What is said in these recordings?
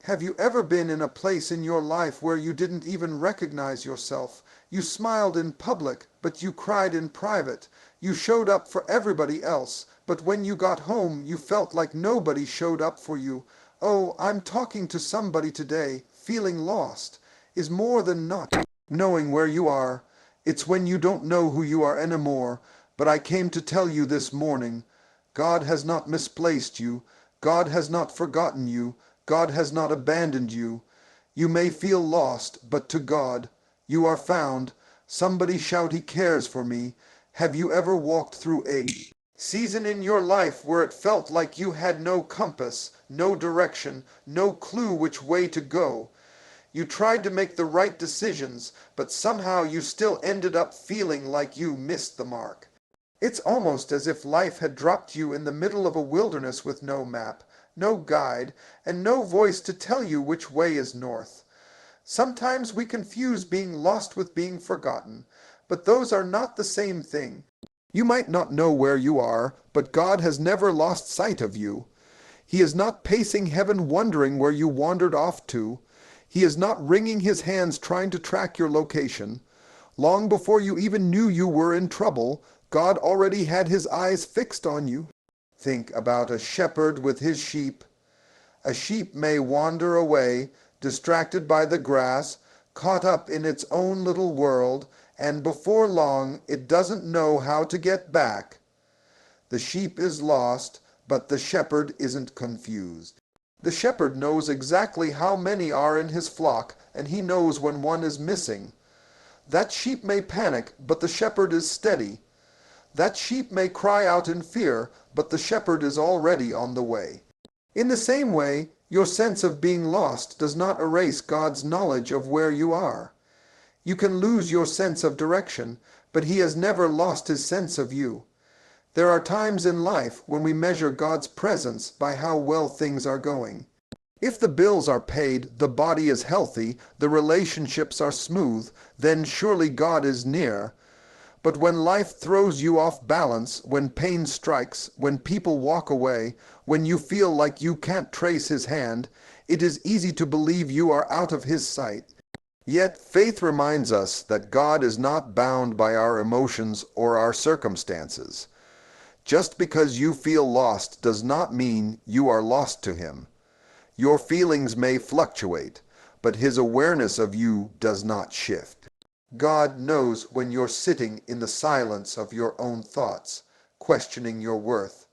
Have you ever been in a place in your life where you didn't even recognize yourself? You smiled in public, but you cried in private. You showed up for everybody else, but when you got home, you felt like nobody showed up for you. Oh, I'm talking to somebody today. Feeling lost is more than not knowing where you are. It's when you don't know who you are anymore. But I came to tell you this morning, God has not misplaced you. God has not forgotten you. God has not abandoned you. You may feel lost, but to God, you are found. Somebody shout, He cares for me. Have you ever walked through a season in your life where it felt like you had no compass, no direction, no clue which way to go? You tried to make the right decisions, but somehow you still ended up feeling like you missed the mark. It's almost as if life had dropped you in the middle of a wilderness with no map, no guide, and no voice to tell you which way is north. Sometimes we confuse being lost with being forgotten, but those are not the same thing. You might not know where you are, but God has never lost sight of you. He is not pacing heaven wondering where you wandered off to. He is not wringing his hands trying to track your location. Long before you even knew you were in trouble, God already had his eyes fixed on you. Think about a shepherd with his sheep. A sheep may wander away, distracted by the grass, caught up in its own little world, and before long it doesn't know how to get back. The sheep is lost, but the shepherd isn't confused. The shepherd knows exactly how many are in his flock, and he knows when one is missing. That sheep may panic, but the shepherd is steady. That sheep may cry out in fear, but the shepherd is already on the way. In the same way, your sense of being lost does not erase God's knowledge of where you are. You can lose your sense of direction, but he has never lost his sense of you. There are times in life when we measure God's presence by how well things are going. If the bills are paid, the body is healthy, the relationships are smooth, then surely God is near. But when life throws you off balance, when pain strikes, when people walk away, when you feel like you can't trace his hand, it is easy to believe you are out of his sight. Yet faith reminds us that God is not bound by our emotions or our circumstances. Just because you feel lost does not mean you are lost to him. Your feelings may fluctuate, but his awareness of you does not shift. God knows when you're sitting in the silence of your own thoughts, questioning your worth.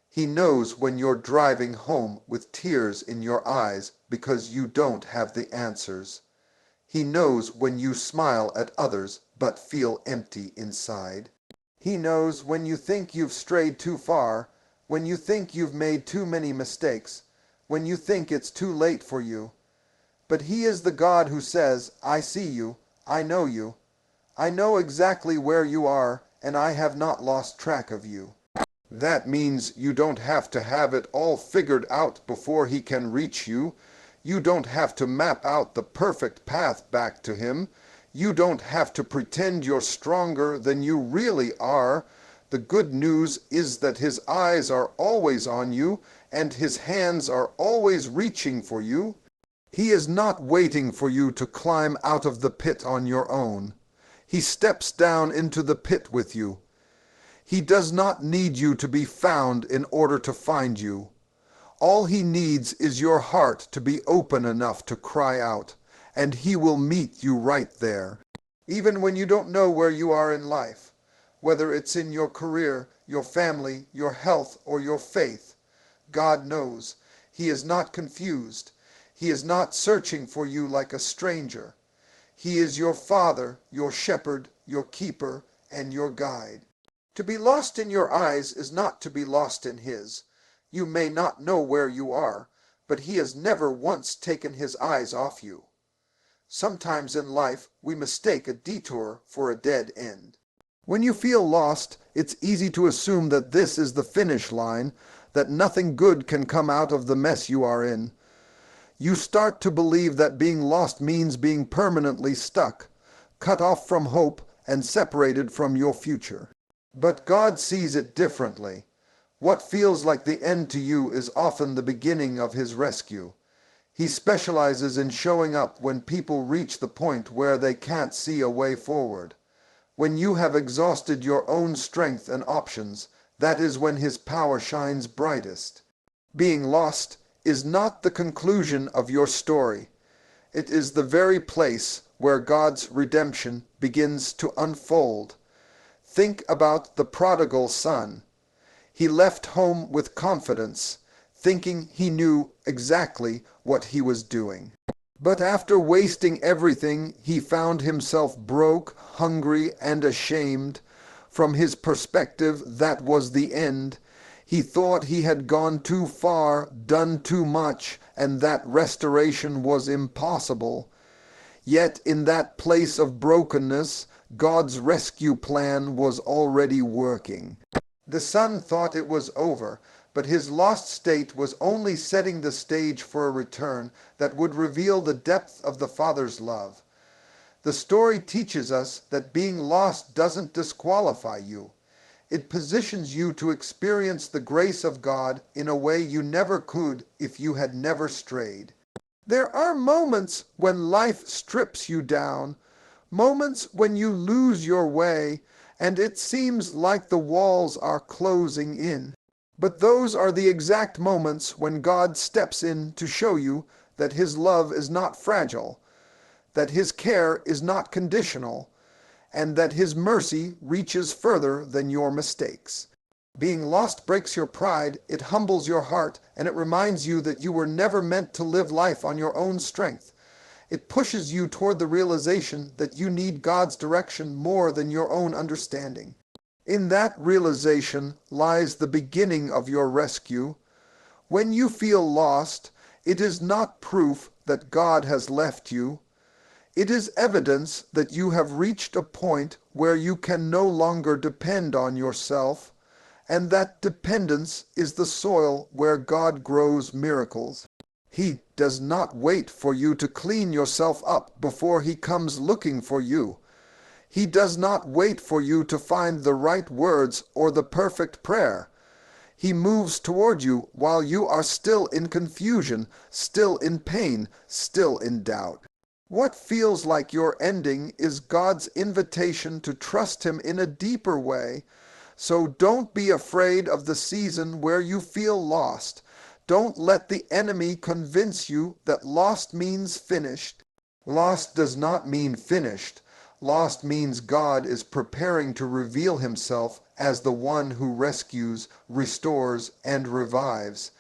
He knows when you're driving home with tears in your eyes because you don't have the answers. He knows when you smile at others but feel empty inside. He knows when you think you've strayed too far, when you think you've made too many mistakes, when you think it's too late for you. But he is the God who says, I see you, I know you. I know exactly where you are, and I have not lost track of you. That means you don't have to have it all figured out before he can reach you. You don't have to map out the perfect path back to him. You don't have to pretend you're stronger than you really are. The good news is that his eyes are always on you, and his hands are always reaching for you. He is not waiting for you to climb out of the pit on your own. He steps down into the pit with you. He does not need you to be found in order to find you. All he needs is your heart to be open enough to cry out, and he will meet you right there. Even when you don't know where you are in life, whether it's in your career, your family, your health, or your faith, God knows. He is not confused. He is not searching for you like a stranger. He is your Father, your shepherd, your keeper, and your guide. To be lost in your eyes is not to be lost in his. You may not know where you are, but he has never once taken his eyes off you. Sometimes in life we mistake a detour for a dead end. When you feel lost, it's easy to assume that this is the finish line, that nothing good can come out of the mess you are in. You start to believe that being lost means being permanently stuck, cut off from hope, and separated from your future. But God sees it differently. What feels like the end to you is often the beginning of his rescue. He specializes in showing up when people reach the point where they can't see a way forward. When you have exhausted your own strength and options, that is when his power shines brightest. Being lost is not the conclusion of your story. It is the very place where God's redemption begins to unfold. Think about the prodigal son. He left home with confidence, thinking he knew exactly what he was doing. But after wasting everything, he found himself broke, hungry, and ashamed. From his perspective, that was the end. He thought he had gone too far, done too much, and that restoration was impossible. Yet in that place of brokenness, God's rescue plan was already working. The son thought it was over, but his lost state was only setting the stage for a return that would reveal the depth of the Father's love. The story teaches us that being lost doesn't disqualify you. It positions you to experience the grace of God in a way you never could if you had never strayed. There are moments when life strips you down, moments when you lose your way, and it seems like the walls are closing in. But those are the exact moments when God steps in to show you that his love is not fragile, that his care is not conditional, and that his mercy reaches further than your mistakes. Being lost breaks your pride, it humbles your heart, and it reminds you that you were never meant to live life on your own strength. It pushes you toward the realization that you need God's direction more than your own understanding. In that realization lies the beginning of your rescue. When you feel lost, it is not proof that God has left you. It is evidence that you have reached a point where you can no longer depend on yourself, and that dependence is the soil where God grows miracles. He does not wait for you to clean yourself up before he comes looking for you. He does not wait for you to find the right words or the perfect prayer. He moves toward you while you are still in confusion, still in pain, still in doubt. What feels like your ending is God's invitation to trust him in a deeper way. So don't be afraid of the season where you feel lost. Don't let the enemy convince you that lost means finished. Lost does not mean finished. Lost means God is preparing to reveal himself as the one who rescues, restores, and revives.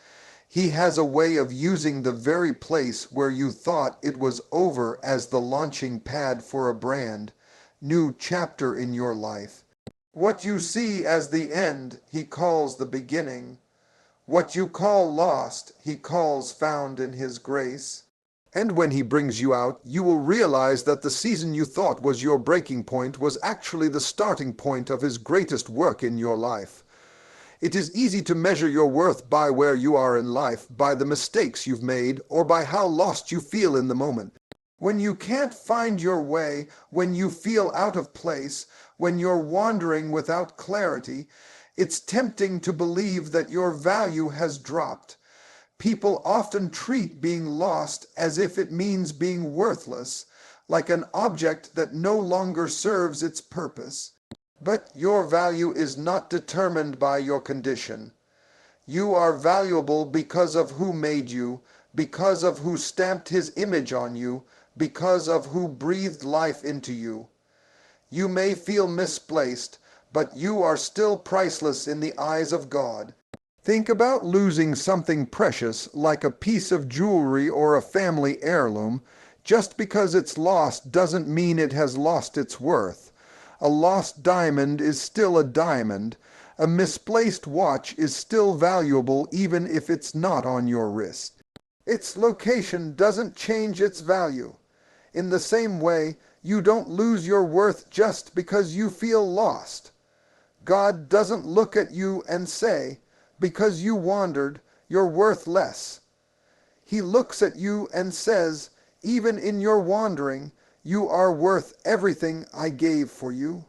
He has a way of using the very place where you thought it was over as the launching pad for a brand new chapter in your life. What you see as the end, he calls the beginning. What you call lost, he calls found in his grace. And when he brings you out, you will realize that the season you thought was your breaking point was actually the starting point of his greatest work in your life. It is easy to measure your worth by where you are in life, by the mistakes you've made, or by how lost you feel in the moment. When you can't find your way, when you feel out of place, when you're wandering without clarity, it's tempting to believe that your value has dropped. People often treat being lost as if it means being worthless, like an object that no longer serves its purpose. But your value is not determined by your condition. You are valuable because of who made you, because of who stamped his image on you, because of who breathed life into you. You may feel misplaced, but you are still priceless in the eyes of God. Think about losing something precious like a piece of jewelry or a family heirloom. Just because it's lost doesn't mean it has lost its worth. A lost diamond is still a diamond. A misplaced watch is still valuable even if it's not on your wrist. Its location doesn't change its value. In the same way, you don't lose your worth just because you feel lost. God doesn't look at you and say, because you wandered, you're worth less. He looks at you and says, even in your wandering, you are worth everything I gave for you.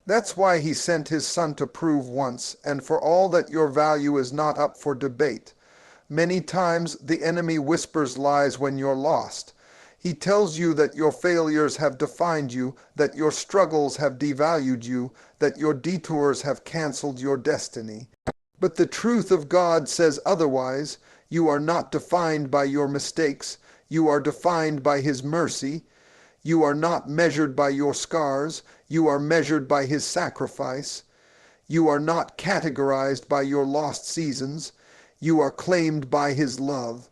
That's why he sent his son to prove once and for all that your value is not up for debate. Many times the enemy whispers lies when you're lost. He tells you that your failures have defined you, that your struggles have devalued you, that your detours have canceled your destiny. But the truth of God says otherwise. You are not defined by your mistakes. You are defined by His mercy. You are not measured by your scars. You are measured by His sacrifice. You are not categorized by your lost seasons. You are claimed by His love.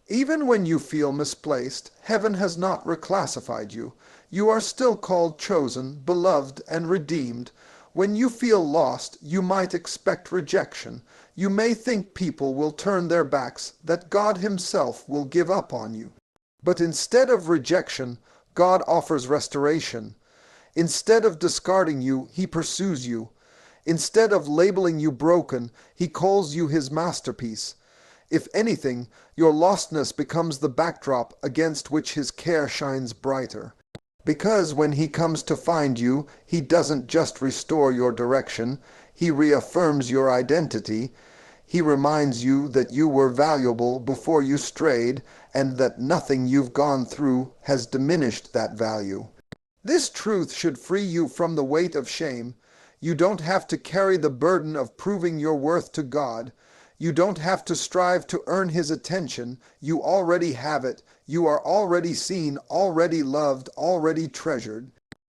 Even when you feel misplaced, heaven has not reclassified you. You are still called chosen, beloved, and redeemed. When you feel lost, you might expect rejection. You may think people will turn their backs, that God Himself will give up on you. But instead of rejection, God offers restoration. Instead of discarding you, He pursues you. Instead of labeling you broken, He calls you His masterpiece. If anything, your lostness becomes the backdrop against which His care shines brighter. Because when He comes to find you, He doesn't just restore your direction, He reaffirms your identity. He reminds you that you were valuable before you strayed, and that nothing you've gone through has diminished that value. This truth should free you from the weight of shame. You don't have to carry the burden of proving your worth to God. You don't have to strive to earn His attention. You already have it. You are already seen, already loved, already treasured.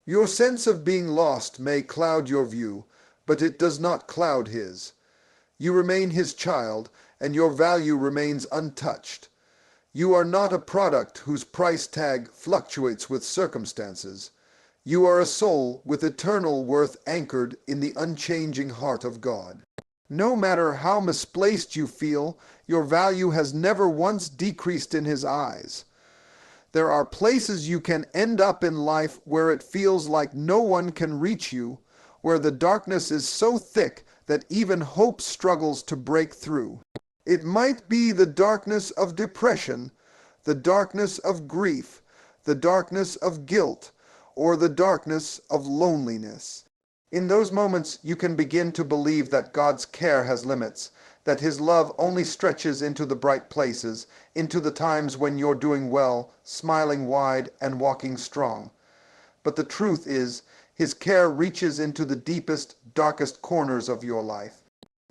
Your sense of being lost may cloud your view, but it does not cloud His. You remain His child, and your value remains untouched. You are not a product whose price tag fluctuates with circumstances. You are a soul with eternal worth anchored in the unchanging heart of God. No matter how misplaced you feel, your value has never once decreased in His eyes. There are places you can end up in life where it feels like no one can reach you, where the darkness is so thick that even hope struggles to break through. It might be the darkness of depression, the darkness of grief, the darkness of guilt, or the darkness of loneliness. In those moments, you can begin to believe that God's care has limits, that His love only stretches into the bright places, into the times when you're doing well, smiling wide, and walking strong. But the truth is, His care reaches into the deepest, darkest corners of your life.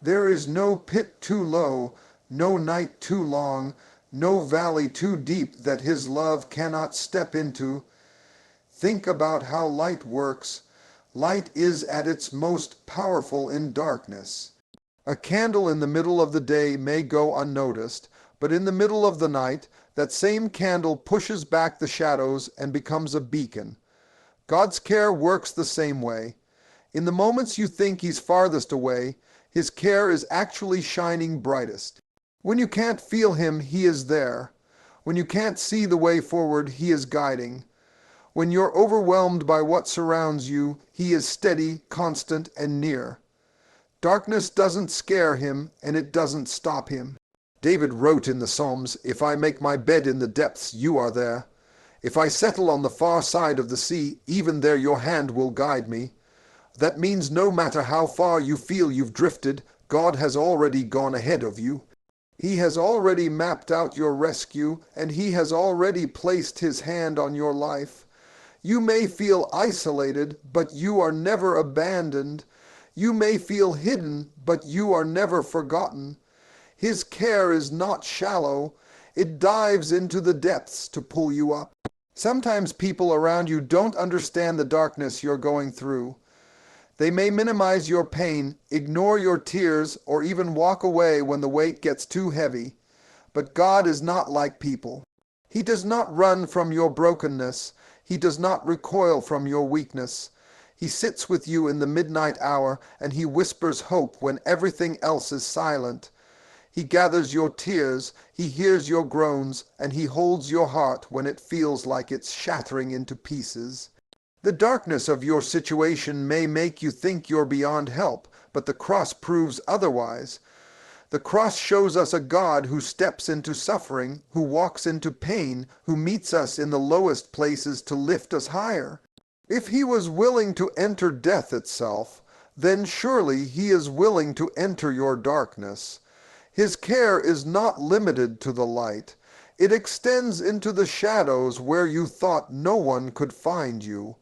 There is no pit too low, no night too long, no valley too deep that His love cannot step into. Think about how light works. Light is at its most powerful in darkness. A candle in the middle of the day may go unnoticed, but in the middle of the night, that same candle pushes back the shadows and becomes a beacon. God's care works the same way. In the moments you think He's farthest away, His care is actually shining brightest. When you can't feel Him, He is there. When you can't see the way forward, He is guiding. When you're overwhelmed by what surrounds you, He is steady, constant, and near. Darkness doesn't scare Him, and it doesn't stop Him. David wrote in the Psalms, "If I make my bed in the depths, you are there. If I settle on the far side of the sea, even there your hand will guide me." That means no matter how far you feel you've drifted, God has already gone ahead of you. He has already mapped out your rescue, and He has already placed His hand on your life. You may feel isolated, but you are never abandoned. You may feel hidden, but you are never forgotten. His care is not shallow. It dives into the depths to pull you up. Sometimes people around you don't understand the darkness you're going through. They may minimize your pain, ignore your tears, or even walk away when the weight gets too heavy. But God is not like people. He does not run from your brokenness. He does not recoil from your weakness. He sits with you in the midnight hour, and He whispers hope when everything else is silent. He gathers your tears, He hears your groans, and He holds your heart when it feels like it's shattering into pieces. The darkness of your situation may make you think you're beyond help, but the cross proves otherwise. The cross shows us a God who steps into suffering, who walks into pain, who meets us in the lowest places to lift us higher. If He was willing to enter death itself, then surely He is willing to enter your darkness. His care is not limited to the light. It extends into the shadows where you thought no one could find you.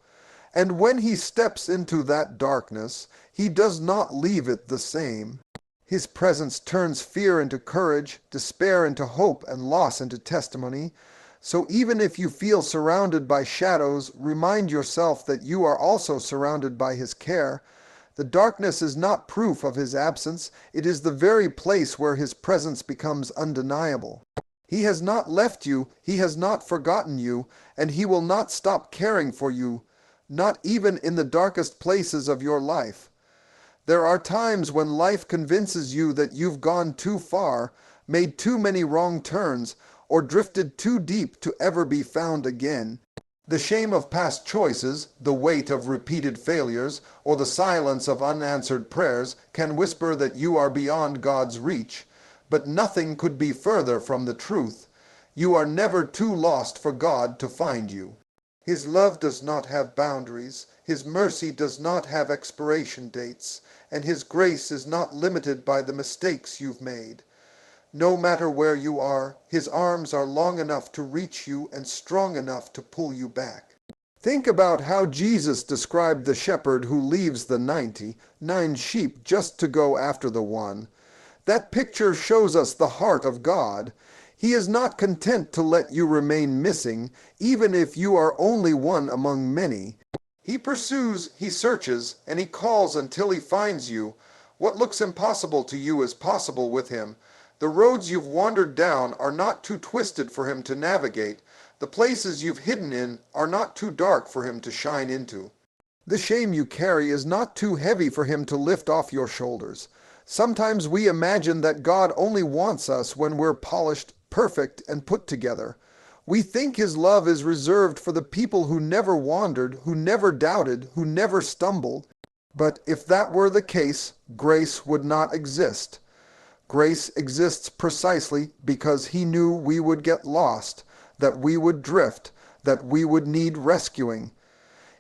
And when he steps into that darkness, he does not leave it the same. His presence turns fear into courage, despair into hope, and loss into testimony. So even if you feel surrounded by shadows, remind yourself that you are also surrounded by his care. The darkness is not proof of his absence. It is the very place where his presence becomes undeniable. He has not left you, he has not forgotten you, and he will not stop caring for you, not even in the darkest places of your life. There are times when life convinces you that you've gone too far, made too many wrong turns, or drifted too deep to ever be found again. The shame of past choices, the weight of repeated failures, or the silence of unanswered prayers can whisper that you are beyond God's reach. But nothing could be further from the truth. You are never too lost for God to find you. His love does not have boundaries, his mercy does not have expiration dates, and his grace is not limited by the mistakes you've made. No matter where you are, his arms are long enough to reach you and strong enough to pull you back. Think about how Jesus described the shepherd who leaves the 99 sheep just to go after the one. That picture shows us the heart of God. He is not content to let you remain missing, even if you are only one among many. He pursues, he searches, and he calls until he finds you. What looks impossible to you is possible with him. The roads you've wandered down are not too twisted for him to navigate. The places you've hidden in are not too dark for him to shine into. The shame you carry is not too heavy for him to lift off your shoulders. Sometimes we imagine that God only wants us when we're polished, perfect, and put together. We think his love is reserved for the people who never wandered, who never doubted, who never stumbled. But if that were the case, grace would not exist. Grace exists precisely because he knew we would get lost, that we would drift, that we would need rescuing.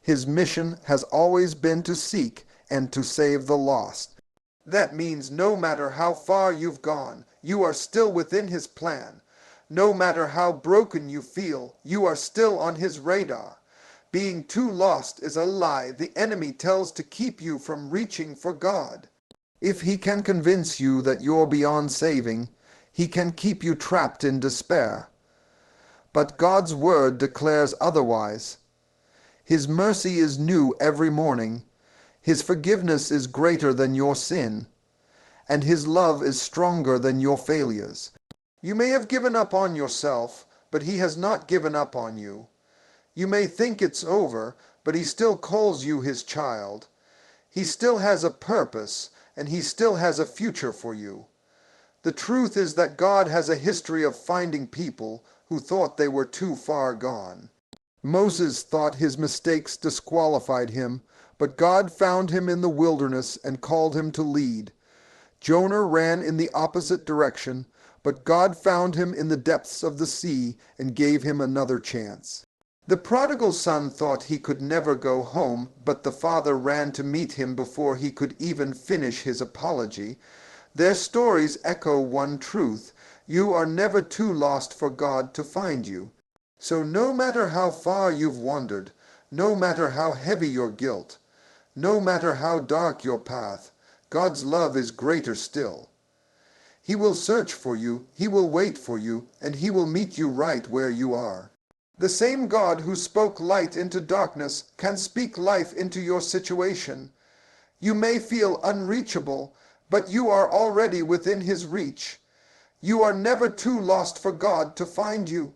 His mission has always been to seek and to save the lost. That means no matter how far you've gone, you are still within his plan. No matter how broken you feel, you are still on his radar. Being too lost is a lie the enemy tells to keep you from reaching for God. If he can convince you that you're beyond saving, he can keep you trapped in despair. But God's word declares otherwise. His mercy is new every morning. His forgiveness is greater than your sin, and his love is stronger than your failures. You may have given up on yourself, but he has not given up on you. You may think it's over, but he still calls you his child. He still has a purpose, and he still has a future for you. The truth is that God has a history of finding people who thought they were too far gone. Moses thought his mistakes disqualified him, but God found him in the wilderness and called him to lead. Jonah ran in the opposite direction, but God found him in the depths of the sea and gave him another chance. The prodigal son thought he could never go home, but the father ran to meet him before he could even finish his apology. Their stories echo one truth: you are never too lost for God to find you. So no matter how far you've wandered, no matter how heavy your guilt, no matter how dark your path, God's love is greater still. He will search for you, he will wait for you, and he will meet you right where you are. The same God who spoke light into darkness can speak life into your situation. You may feel unreachable, but you are already within his reach. You are never too lost for God to find you.